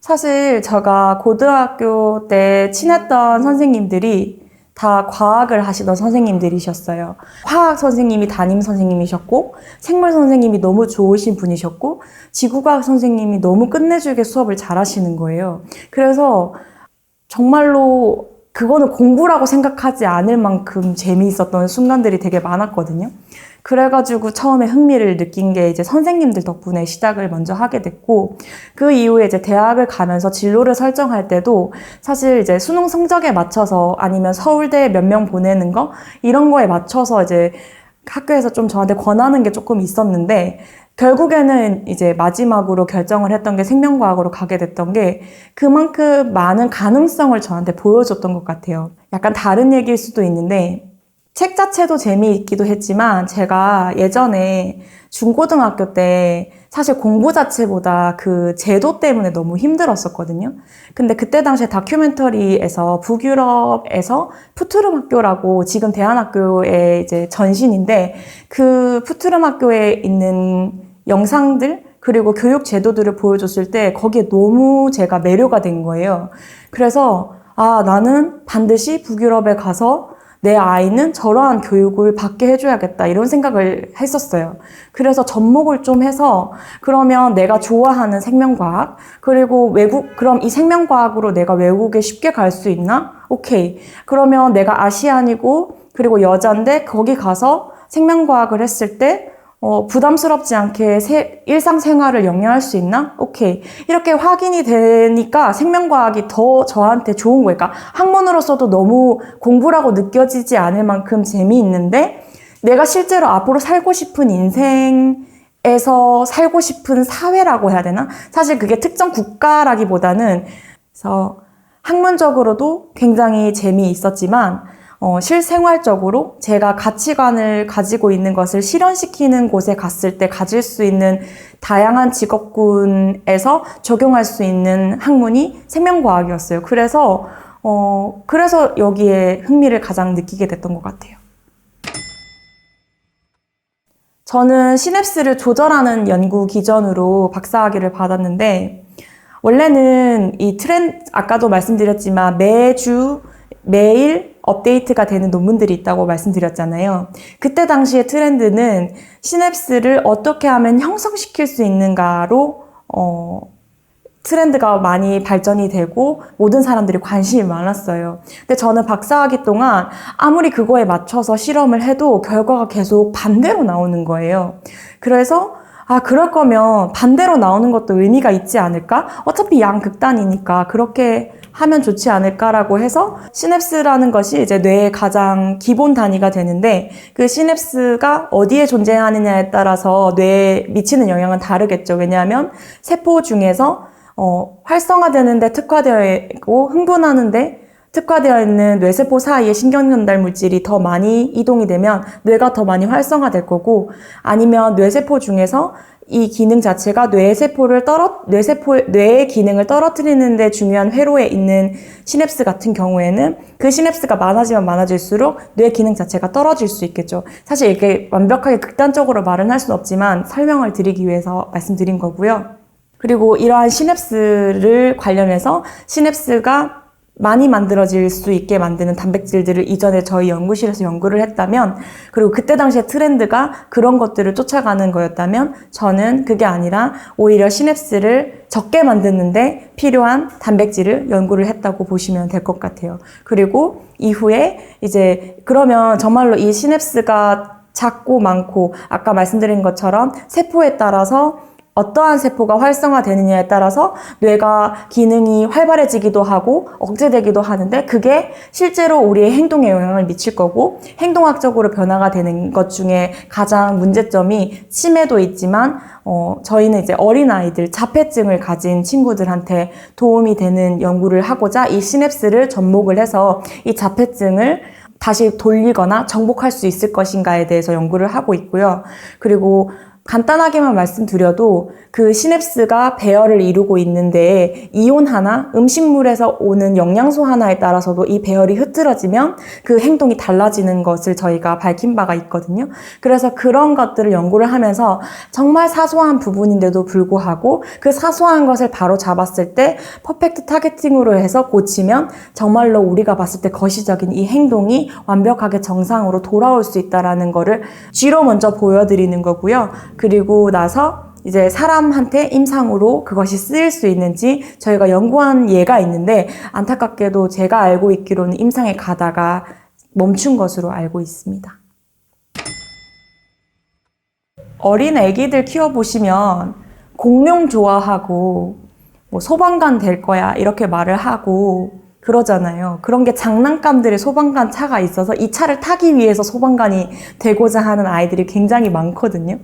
사실 제가 고등학교 때 친했던 선생님들이 다 과학을 하시던 선생님들이셨어요. 화학 선생님이 담임 선생님이셨고, 생물 선생님이 너무 좋으신 분이셨고, 지구과학 선생님이 너무 끝내주게 수업을 잘하시는 거예요. 그래서 정말로 그거는 공부라고 생각하지 않을 만큼 재미있었던 순간들이 되게 많았거든요. 그래가지고 처음에 흥미를 느낀 게 이제 선생님들 덕분에 시작을 먼저 하게 됐고, 그 이후에 이제 대학을 가면서 진로를 설정할 때도 사실 이제 수능 성적에 맞춰서 아니면 서울대에 몇 명 보내는 거 이런 거에 맞춰서 이제 학교에서 좀 저한테 권하는 게 조금 있었는데, 결국에는 이제 마지막으로 결정을 했던 게 생명과학으로 가게 됐던 게 그만큼 많은 가능성을 저한테 보여줬던 것 같아요. 약간 다른 얘기일 수도 있는데, 책 자체도 재미있기도 했지만 제가 예전에 중고등학교 때 사실 공부 자체보다 그 제도 때문에 너무 힘들었었거든요. 근데 그때 당시에 다큐멘터리에서 북유럽에서 푸트름 학교라고 지금 대한학교의 이제 전신인데, 그 푸트름 학교에 있는 영상들 그리고 교육 제도들을 보여줬을 때 거기에 너무 제가 매료가 된 거예요. 그래서 나는 반드시 북유럽에 가서 내 아이는 저러한 교육을 받게 해줘야겠다 이런 생각을 했었어요. 그래서 접목을 좀 해서 그러면 내가 좋아하는 생명과학 그리고 그럼 이 생명과학으로 내가 외국에 쉽게 갈 수 있나? 오케이. 그러면 내가 아시안이고 그리고 여잔데 거기 가서 생명과학을 했을 때 부담스럽지 않게 일상생활을 영위할 수 있나? 오케이. 이렇게 확인이 되니까 생명과학이 더 저한테 좋은 거예요. 그러니까 학문으로서도 너무 공부라고 느껴지지 않을 만큼 재미있는데, 내가 실제로 앞으로 살고 싶은 인생에서 살고 싶은 사회라고 해야 되나? 사실 그게 특정 국가라기보다는, 그래서 학문적으로도 굉장히 재미있었지만, 실생활적으로 제가 가치관을 가지고 있는 것을 실현시키는 곳에 갔을 때 가질 수 있는 다양한 직업군에서 적용할 수 있는 학문이 생명과학이었어요. 그래서 여기에 흥미를 가장 느끼게 됐던 것 같아요. 저는 시냅스를 조절하는 연구 기전으로 박사학위를 받았는데, 원래는 이 아까도 말씀드렸지만 매일 업데이트가 되는 논문들이 있다고 말씀드렸잖아요. 그때 당시의 트렌드는 시냅스를 어떻게 하면 형성시킬 수 있는가로 트렌드가 많이 발전이 되고 모든 사람들이 관심이 많았어요. 근데 저는 박사학위 동안 아무리 그거에 맞춰서 실험을 해도 결과가 계속 반대로 나오는 거예요. 그래서 그럴 거면 반대로 나오는 것도 의미가 있지 않을까? 어차피 양극단이니까 그렇게 하면 좋지 않을까라고 해서 시냅스라는 것이 이제 뇌의 가장 기본 단위가 되는데, 그 시냅스가 어디에 존재하느냐에 따라서 뇌에 미치는 영향은 다르겠죠. 왜냐하면 세포 중에서 활성화되는데 특화되어 있고 흥분하는데 특화되어 있는 뇌세포 사이에 신경전달 물질이 더 많이 이동이 되면 뇌가 더 많이 활성화될 거고, 아니면 뇌세포 중에서 이 기능 자체가 뇌의 기능을 떨어뜨리는 데 중요한 회로에 있는 시냅스 같은 경우에는 그 시냅스가 많아지면 많아질수록 뇌 기능 자체가 떨어질 수 있겠죠. 사실 이게 완벽하게 극단적으로 말은 할 수는 없지만 설명을 드리기 위해서 말씀드린 거고요. 그리고 이러한 시냅스를 관련해서 시냅스가 많이 만들어질 수 있게 만드는 단백질들을 이전에 저희 연구실에서 연구를 했다면, 그리고 그때 당시에 트렌드가 그런 것들을 쫓아가는 거였다면, 저는 그게 아니라 오히려 시냅스를 적게 만드는데 필요한 단백질을 연구를 했다고 보시면 될 것 같아요. 그리고 이후에 이제 그러면 정말로 이 시냅스가 작고 많고 아까 말씀드린 것처럼 세포에 따라서 어떠한 세포가 활성화되느냐에 따라서 뇌가 기능이 활발해지기도 하고 억제되기도 하는데, 그게 실제로 우리의 행동에 영향을 미칠 거고, 행동학적으로 변화가 되는 것 중에 가장 문제점이 치매도 있지만 저희는 이제 어린아이들, 자폐증을 가진 친구들한테 도움이 되는 연구를 하고자 이 시냅스를 접목을 해서 이 자폐증을 다시 돌리거나 정복할 수 있을 것인가에 대해서 연구를 하고 있고요. 그리고 간단하게만 말씀드려도 그 시냅스가 배열을 이루고 있는데 이온 하나, 음식물에서 오는 영양소 하나에 따라서도 이 배열이 흐트러지면 그 행동이 달라지는 것을 저희가 밝힌 바가 있거든요. 그래서 그런 것들을 연구를 하면서 정말 사소한 부분인데도 불구하고 그 사소한 것을 바로 잡았을 때 퍼펙트 타겟팅으로 해서 고치면 정말로 우리가 봤을 때 거시적인 이 행동이 완벽하게 정상으로 돌아올 수 있다는 거를 쥐로 먼저 보여드리는 거고요. 그리고 나서 이제 사람한테 임상으로 그것이 쓰일 수 있는지 저희가 연구한 예가 있는데 안타깝게도 제가 알고 있기로는 임상에 가다가 멈춘 것으로 알고 있습니다. 어린 애기들 키워보시면 공룡 좋아하고 뭐 소방관 될 거야 이렇게 말을 하고 그러잖아요. 그런 게 장난감들의 소방관 차가 있어서 이 차를 타기 위해서 소방관이 되고자 하는 아이들이 굉장히 많거든요.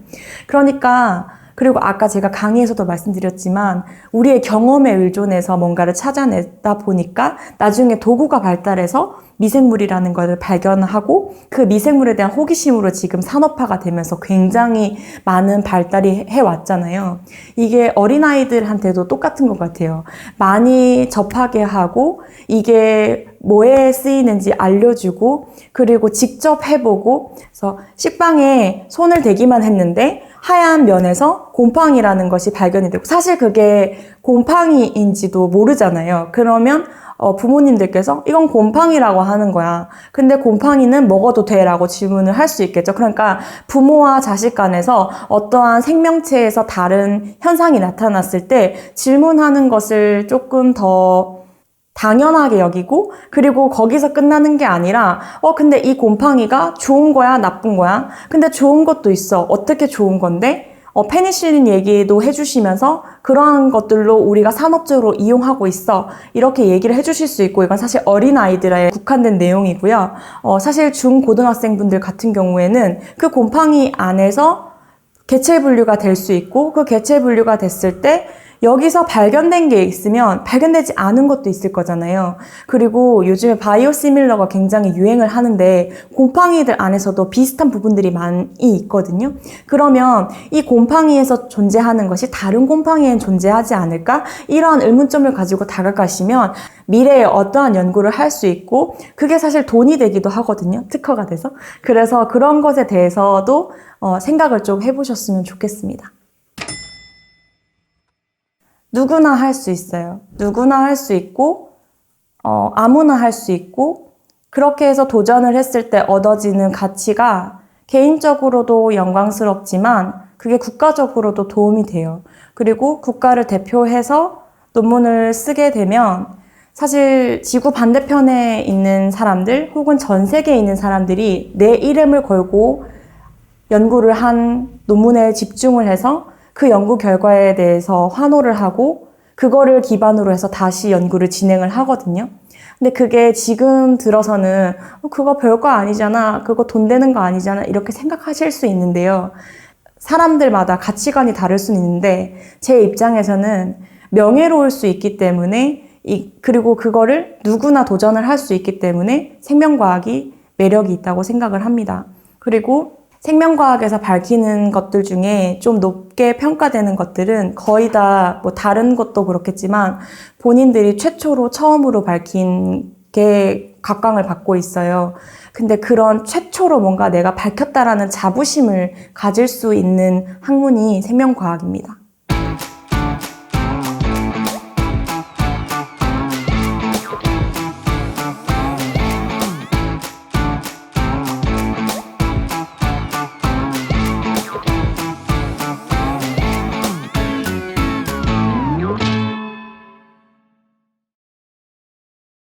그러니까 그리고 아까 제가 강의에서도 말씀드렸지만 우리의 경험에 의존해서 뭔가를 찾아내다 보니까 나중에 도구가 발달해서 미생물이라는 것을 발견하고 그 미생물에 대한 호기심으로 지금 산업화가 되면서 굉장히 많은 발달이 해왔잖아요. 이게 어린아이들한테도 똑같은 것 같아요. 많이 접하게 하고 이게 뭐에 쓰이는지 알려주고 그리고 직접 해보고 그래서 식빵에 손을 대기만 했는데 하얀 면에서 곰팡이라는 것이 발견이 되고 사실 그게 곰팡이인지도 모르잖아요. 그러면 부모님들께서 이건 곰팡이라고 하는 거야. 근데 곰팡이는 먹어도 돼? 라고 질문을 할 수 있겠죠. 그러니까 부모와 자식 간에서 어떠한 생명체에서 다른 현상이 나타났을 때 질문하는 것을 조금 더 당연하게 여기고 그리고 거기서 끝나는 게 아니라 근데 이 곰팡이가 좋은 거야? 나쁜 거야? 근데 좋은 것도 있어. 어떻게 좋은 건데? 페니실린 얘기도 해주시면서 그러한 것들로 우리가 산업적으로 이용하고 있어 이렇게 얘기를 해주실 수 있고 이건 사실 어린아이들에 국한된 내용이고요. 사실 중고등학생분들 같은 경우에는 그 곰팡이 안에서 개체 분류가 될 수 있고 그 개체 분류가 됐을 때 여기서 발견된 게 있으면 발견되지 않은 것도 있을 거잖아요. 그리고 요즘에 바이오시밀러가 굉장히 유행을 하는데 곰팡이들 안에서도 비슷한 부분들이 많이 있거든요. 그러면 이 곰팡이에서 존재하는 것이 다른 곰팡이엔 존재하지 않을까? 이러한 의문점을 가지고 다가가시면 미래에 어떠한 연구를 할 수 있고 그게 사실 돈이 되기도 하거든요. 특허가 돼서. 그래서 그런 것에 대해서도 생각을 좀 해보셨으면 좋겠습니다. 누구나 할 수 있어요. 누구나 할 수 있고 아무나 할 수 있고 그렇게 해서 도전을 했을 때 얻어지는 가치가 개인적으로도 영광스럽지만 그게 국가적으로도 도움이 돼요. 그리고 국가를 대표해서 논문을 쓰게 되면 사실 지구 반대편에 있는 사람들 혹은 전 세계에 있는 사람들이 내 이름을 걸고 연구를 한 논문에 집중을 해서 그 연구 결과에 대해서 환호를 하고 그거를 기반으로 해서 다시 연구를 진행을 하거든요. 근데 그게 지금 들어서는 그거 별거 아니잖아, 그거 돈 되는 거 아니잖아 이렇게 생각하실 수 있는데요. 사람들마다 가치관이 다를 수는 있는데 제 입장에서는 명예로울 수 있기 때문에 그리고 그거를 누구나 도전을 할 수 있기 때문에 생명과학이 매력이 있다고 생각을 합니다. 그리고 생명과학에서 밝히는 것들 중에 좀 높게 평가되는 것들은 거의 다 뭐 다른 것도 그렇겠지만 본인들이 최초로 처음으로 밝힌 게 각광을 받고 있어요. 근데 그런 최초로 뭔가 내가 밝혔다라는 자부심을 가질 수 있는 학문이 생명과학입니다.